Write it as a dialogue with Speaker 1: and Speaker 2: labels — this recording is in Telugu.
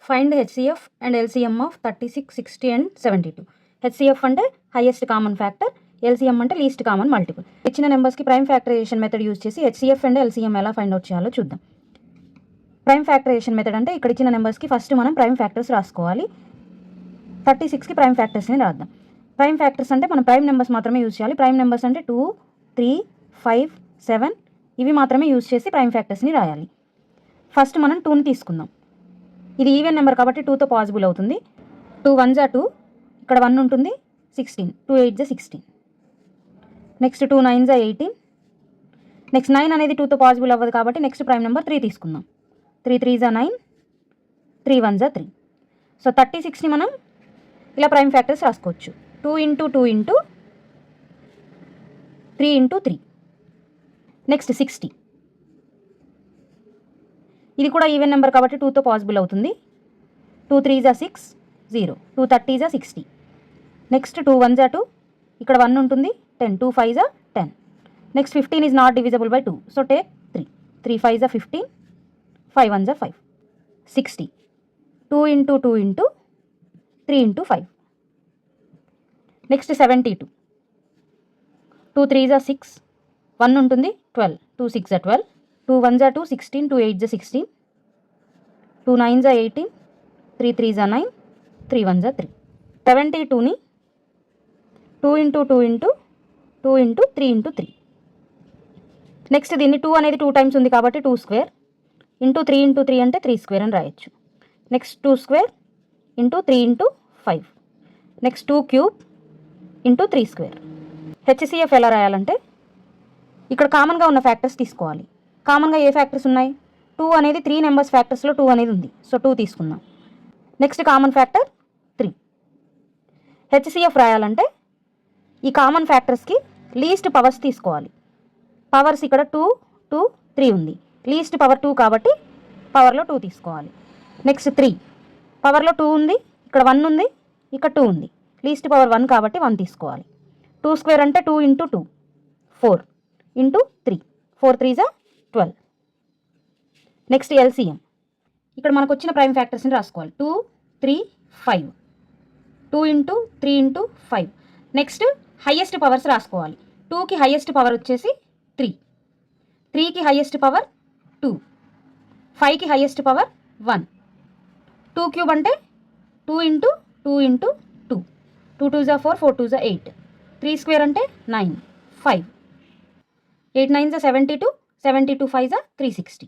Speaker 1: Find HCF and LCM of 36, 60 and 72. HCF అంటే హైయెస్ట్ కామన్ ఫ్యాక్టర్, ఎల్సిఎం అంటే లీస్ట్ కామన్ మల్టిపుల్. ఇచ్చిన నెంబర్స్కి ప్రైమ్ ఫ్యాక్టరైజేషన్ మెథడ్ యూజ్ చేసి హెచ్సిఎఫ్ అండ్ ఎల్సిఎం ఎలా ఫైండ్ అవుట్ చేయాలో చూద్దాం. ప్రైమ్ ఫ్యాక్టరైజేషన్ మెథడ్ అంటే ఇక్కడ ఇచ్చిన నెంబర్స్కి ఫస్ట్ మనం ప్రైమ్ ఫ్యాక్టర్స్ రాసుకోవాలి. 36కి ప్రైమ్ ఫ్యాక్టర్స్ని రాద్దాం. ప్రైమ్ ఫ్యాక్టర్స్ అంటే మనం ప్రైమ్ నెంబర్స్ మాత్రమే యూజ్ చేయాలి. ప్రైమ్ నెంబర్స్ అంటే 2, 3, 5, 7 ఇవి మాత్రమే యూజ్ చేసి ప్రైమ్ ఫ్యాక్టర్స్ని రాయాలి. ఫస్ట్ మనం 2ని తీసుకుందాం. ఇది ఈవెన్ నెంబర్ కాబట్టి 2తో పాసిబుల్ అవుతుంది. 2 1 జా 2, ఇక్కడ 1 ఉంటుంది, 16, 2 8 జా 16. నెక్స్ట్ 2 9 జా 18. నెక్స్ట్ 9 అనేది 2తో పాసిబుల్ అవ్వదు కాబట్టి నెక్స్ట్ ప్రైమ్ నెంబర్ 3 తీసుకుందాం. 3 3 జా 9, 3 1 జా 3. సో 36ని మనం ఇలా ప్రైమ్ ఫ్యాక్టర్స్ రాసుకోవచ్చు. 2 ఇంటూ 2 ఇంటూ 3 ఇంటూ 3. నెక్స్ట్ 60. ఇది కూడా ఈవెన్ నెంబర్ కాబట్టి 2తో పాసిబుల్ అవుతుంది. 2 3 జా 6, 0. 2 30 జా 60. నెక్స్ట్ 2 1 జా 2, ఇక్కడ 1 ఉంటుంది, 10. 2 5 జా 10. Next 15 is not divisible by 2, so take 3. 3 5 జా 15, 5 1 జా 5. 60. 2 ఇంటూ 2 ఇంటూ 3 ఇంటూ 5. నెక్స్ట్ 72. 2 3 జా 6, 1 ఉంటుంది, 12. 2 6 జా 12. 2 1 జా 2, 16. 2 8 జా 16. 2 9 జా 18. 3 3 జా 9. 3 1 జా 3. 72ని 2 into 2 into 2 into 3 into 3. Next దీన్ని 2 అనేది 2 టైమ్స్ ఉంది కాబట్టి 2 స్క్వేర్ ఇంటూ 3 ఇంటూ 3 అంటే 3 స్క్వేర్ అని రాయొచ్చు. Next 2 square into 3 into 5. Next 2 cube into 3 square. HCF ఎలా రాయాలంటే ఇక్కడ కామన్గా ఉన్న ఫ్యాక్టర్స్ తీసుకోవాలి. కామన్గా ఏ ఫ్యాక్టర్స్ ఉన్నాయి? 2 అనేది 3 నెంబర్స్ ఫ్యాక్టర్స్లో 2 అనేది ఉంది, సో 2 తీసుకుందాం. Next common factor 3. హెచ్సిఎఫ్ రాయాలంటే ఈ కామన్ ఫ్యాక్టర్స్కి లీస్ట్ పవర్స్ తీసుకోవాలి. పవర్స్ ఇక్కడ 2 2 3 ఉంది, లీస్ట్ పవర్ 2 కాబట్టి పవర్లో 2 తీసుకోవాలి. నెక్స్ట్ 3 పవర్లో 2 ఉంది, ఇక్కడ 1 ఉంది, ఇక్కడ 2 ఉంది, లీస్ట్ పవర్ 1 కాబట్టి 1 తీసుకోవాలి. 2 స్క్వేర్ అంటే 2 ఇంటూ 2, 4 ఇంటూ 3. 4 3 జా 12. Next LCM. ఇక్కడ మనకు వచ్చిన ప్రైమ్ ఫ్యాక్టర్స్ని రాసుకోవాలి. 2 3 5. 2 into 3 into 5. Next highest powers రాసుకోవాలి. 2కి హైయెస్ట్ పవర్ వచ్చేసి 3. 3కి హైయెస్ట్ పవర్ 2. 5కి హైయెస్ట్ పవర్ 1. 2 క్యూబ్ అంటే 2 ఇంటూ 2 ఇంటూ 2. 2 2 జా 4, 4 2 జా 8. 3 స్క్వేర్ అంటే 9, 5. 8 9 జా 72. 72 5 జా 360.